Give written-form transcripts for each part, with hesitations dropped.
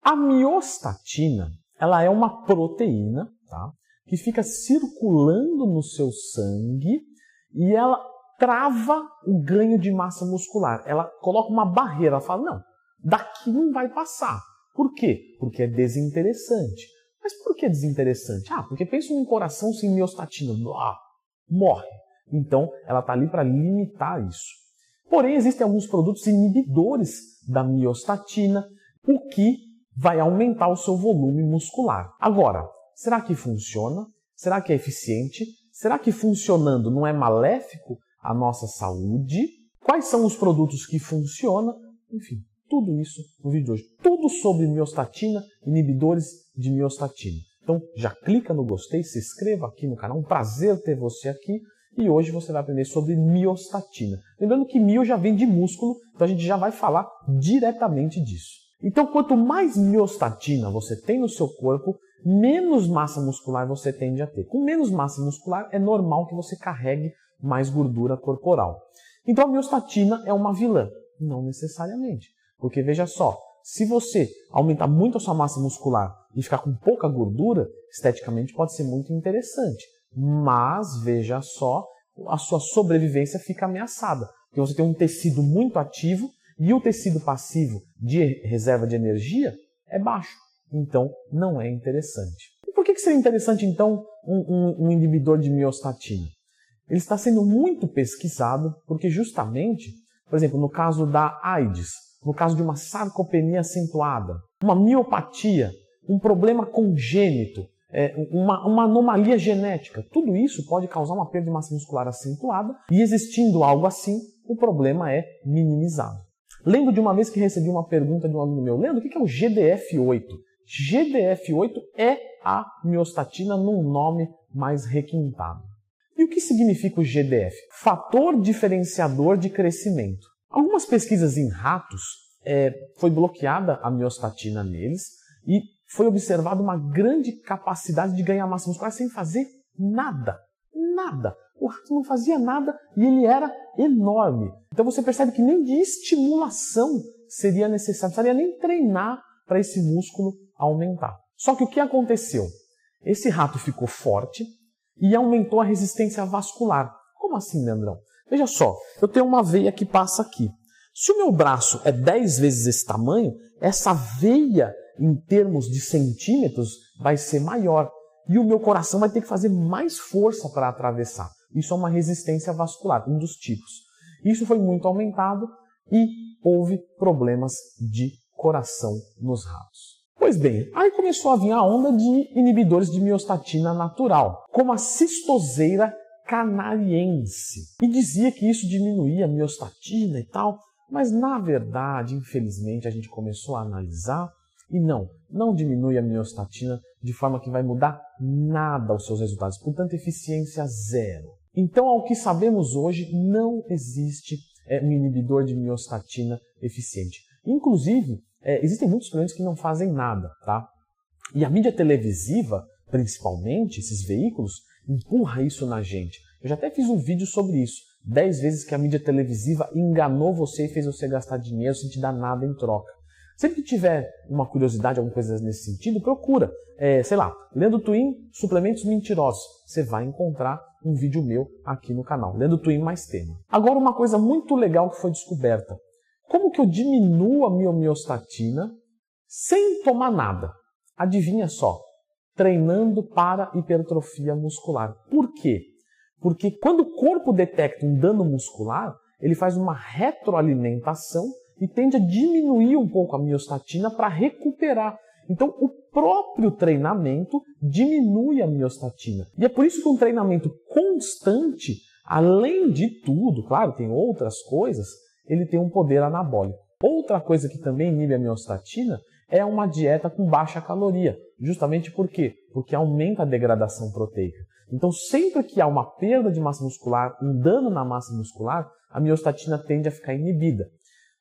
A miostatina, ela é uma proteína, tá? Que fica circulando no seu sangue e ela trava o ganho de massa muscular. Ela coloca uma barreira, ela fala, não, daqui não vai passar. Por quê? Porque é desinteressante. Mas por que desinteressante? Porque pensa num coração sem miostatina, morre. Então, ela está ali para limitar isso. Porém, existem alguns produtos inibidores da miostatina, o que vai aumentar o seu volume muscular. Agora, será que funciona? Será que é eficiente? Será que funcionando não é maléfico à nossa saúde? Quais são os produtos que funcionam? Enfim, tudo isso no vídeo de hoje. Tudo sobre miostatina, inibidores de miostatina. Então, já clica no gostei, se inscreva aqui no canal. Um prazer ter você aqui. E hoje você vai aprender sobre miostatina. Lembrando que mio já vem de músculo, então a gente já vai falar diretamente disso. Então, quanto mais miostatina você tem no seu corpo, menos massa muscular você tende a ter. Com menos massa muscular, é normal que você carregue mais gordura corporal. Então, a miostatina é uma vilã? Não necessariamente. Porque, veja só, se você aumentar muito a sua massa muscular e ficar com pouca gordura, esteticamente pode ser muito interessante. Mas, veja só, a sua sobrevivência fica ameaçada. Porque você tem um tecido muito ativo e o tecido passivo de reserva de energia é baixo. Então, não é interessante. E por que seria interessante, então, um inibidor de miostatina? Ele está sendo muito pesquisado porque justamente, por exemplo, no caso da AIDS, no caso de uma sarcopenia acentuada, uma miopatia, um problema congênito, uma anomalia genética, tudo isso pode causar uma perda de massa muscular acentuada e existindo algo assim, o problema é minimizado. Lembro de uma vez que recebi uma pergunta de um aluno meu, Leandro, o que é o GDF8? GDF8 é a miostatina num nome mais requintado. E o que significa o GDF? Fator diferenciador de crescimento. Algumas pesquisas em ratos, foi bloqueada a miostatina neles e foi observada uma grande capacidade de ganhar massa muscular sem fazer nada. Nada. O rato não fazia nada e ele era enorme. Então você percebe que nem de estimulação seria necessário, não precisaria nem treinar para esse músculo aumentar. Só que o que aconteceu? Esse rato ficou forte e aumentou a resistência vascular. Como assim, Leandrão? Veja só, eu tenho uma veia que passa aqui. Se o meu braço é 10 vezes esse tamanho, essa veia, em termos de centímetros, vai ser maior. E o meu coração vai ter que fazer mais força para atravessar. Isso é uma resistência vascular, um dos tipos. Isso foi muito aumentado e houve problemas de coração nos ratos. Pois bem, aí começou a vir a onda de inibidores de miostatina natural, como a cistoseira canariense. E dizia que isso diminuía a miostatina e tal, mas na verdade, infelizmente, a gente começou a analisar e não diminui a miostatina de forma que vai mudar nada aos seus resultados, portanto, eficiência zero. Então, ao que sabemos hoje, não existe um inibidor de miostatina eficiente. Inclusive, existem muitos suplementos que não fazem nada, tá? E a mídia televisiva, principalmente, esses veículos, empurra isso na gente. Eu já até fiz um vídeo sobre isso. 10 vezes que a mídia televisiva enganou você e fez você gastar dinheiro sem te dar nada em troca. Sempre que tiver uma curiosidade, alguma coisa nesse sentido, procura. Sei lá, Leandro Twin, suplementos mentirosos. Você vai encontrar um vídeo meu aqui no canal. Leandro Twin mais tema. Agora, uma coisa muito legal que foi descoberta. Como que eu diminuo a minha miostatina sem tomar nada? Adivinha só. Treinando para hipertrofia muscular. Por quê? Porque quando o corpo detecta um dano muscular, ele faz uma retroalimentação e tende a diminuir um pouco a miostatina para recuperar. Então, o próprio treinamento diminui a miostatina. E é por isso que um treinamento constante, além de tudo, claro, tem outras coisas, ele tem um poder anabólico. Outra coisa que também inibe a miostatina é uma dieta com baixa caloria. Justamente por quê? Porque aumenta a degradação proteica. Então, sempre que há uma perda de massa muscular, um dano na massa muscular, a miostatina tende a ficar inibida.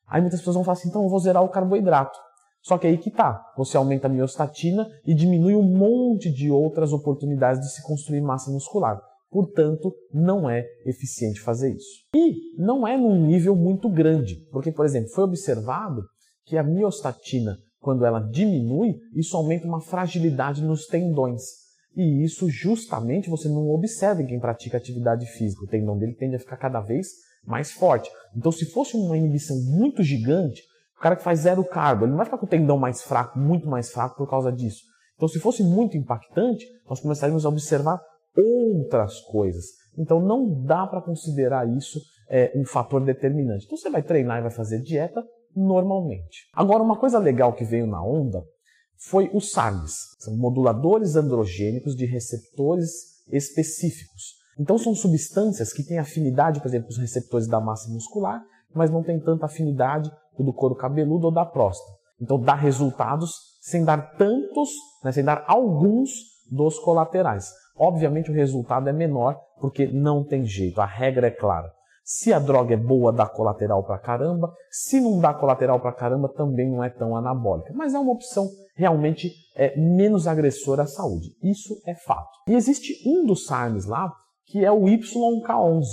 Aí muitas pessoas vão falar assim, então eu vou zerar o carboidrato. Só que aí que tá, você aumenta a miostatina e diminui um monte de outras oportunidades de se construir massa muscular. Portanto, não é eficiente fazer isso. E não é num nível muito grande, porque, por exemplo, foi observado que a miostatina quando ela diminui, isso aumenta uma fragilidade nos tendões. E isso justamente você não observa em quem pratica atividade física. O tendão dele tende a ficar cada vez mais forte. Então, se fosse uma inibição muito gigante, o cara que faz zero carbo, ele não vai ficar com o tendão mais fraco, muito mais fraco por causa disso. Então, se fosse muito impactante, nós começaríamos a observar outras coisas. Então, não dá para considerar isso um fator determinante. Então, você vai treinar e vai fazer dieta normalmente. Agora, uma coisa legal que veio na onda foi os SARMs. São moduladores androgênicos de receptores específicos. Então, são substâncias que têm afinidade, por exemplo, com os receptores da massa muscular, mas não tem tanta afinidade com o do couro cabeludo ou da próstata. Então, dá resultados sem dar tantos, sem dar alguns dos colaterais. Obviamente, o resultado é menor, porque não tem jeito, a regra é clara. Se a droga é boa, dá colateral pra caramba. Se não dá colateral pra caramba, também não é tão anabólica. Mas é uma opção realmente menos agressora à saúde. Isso é fato. E existe um dos SARMs lá, que é o YK11.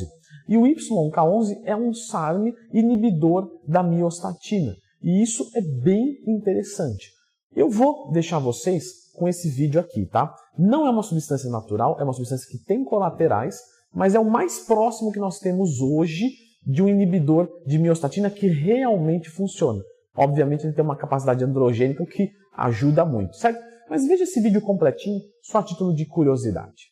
E o YK11 é um SARM inibidor da miostatina. E isso é bem interessante. Eu vou deixar vocês com esse vídeo aqui, tá? Não é uma substância natural, é uma substância que tem colaterais, mas é o mais próximo que nós temos hoje de um inibidor de miostatina que realmente funciona. Obviamente ele tem uma capacidade androgênica que ajuda muito, certo? Mas veja esse vídeo completinho, só a título de curiosidade.